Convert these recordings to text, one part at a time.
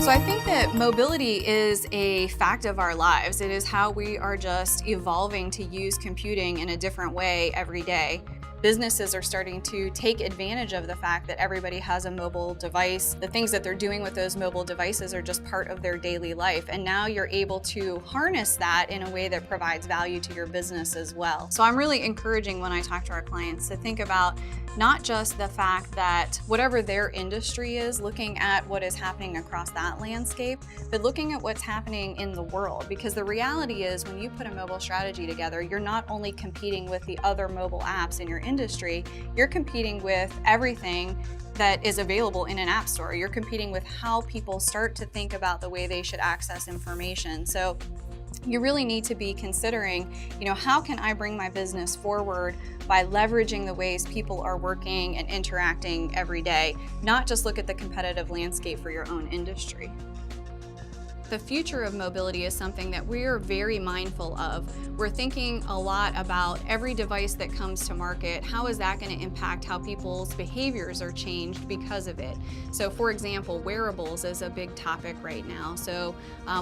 So I think that mobility is a fact of our lives. It is how we are just evolving to use computing in a different way every day. Businesses are starting to take advantage of the fact that everybody has a mobile device. The things that they're doing with those mobile devices are just part of their daily life. And now you're able to harness that in a way that provides value to your business as well. So I'm really encouraging when I talk to our clients to think about not just the fact that whatever their industry is, looking at what is happening across that landscape, but looking at what's happening in the world. Because the reality is when you put a mobile strategy together, you're not only competing with the other mobile apps in your industry, you're competing with everything that is available in an app store. You're competing with how people start to think about the way they should access information. So you really need to be considering, how can I bring my business forward by leveraging the ways people are working and interacting every day, not just look at the competitive landscape for your own industry. The future of mobility is something that we're very mindful of. We're thinking a lot about every device that comes to market. How is that going to impact how people's behaviors are changed because of it? So for example, wearables is a big topic right now. So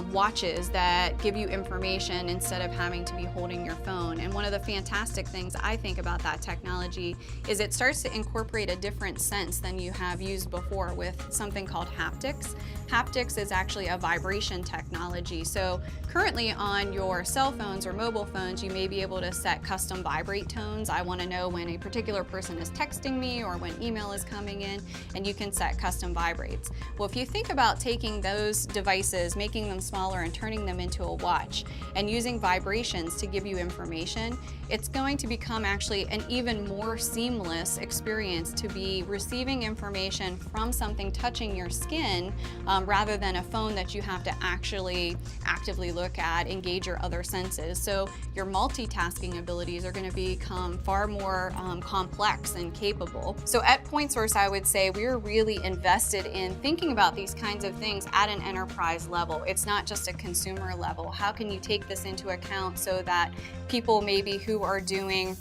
watches that give you information instead of having to be holding your phone. And one of the fantastic things I think about that technology is it starts to incorporate a different sense than you have used before with something called haptics. Haptics is actually a vibration technology. So currently on your cell phones or mobile phones, you may be able to set custom vibrate tones. I want to know when a particular person is texting me or when email is coming in, and you can set custom vibrates. Well, if you think about taking those devices, making them smaller and turning them into a watch and using vibrations to give you information, it's going to become actually an even more seamless experience to be receiving information from something touching your skin rather than a phone that you have to actually actively look at, engage your other senses. So your multitasking abilities are going to become far more complex and capable. So at PointSource, I would say we're really invested in thinking about these kinds of things at an enterprise level. It's not just a consumer level. How can you take this into account so that people maybe who are doing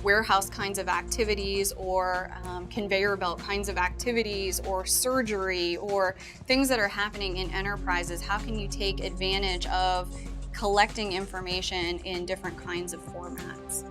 warehouse kinds of activities or conveyor belt kinds of activities or surgery or things that are happening in enterprises, how can you take advantage of collecting information in different kinds of formats?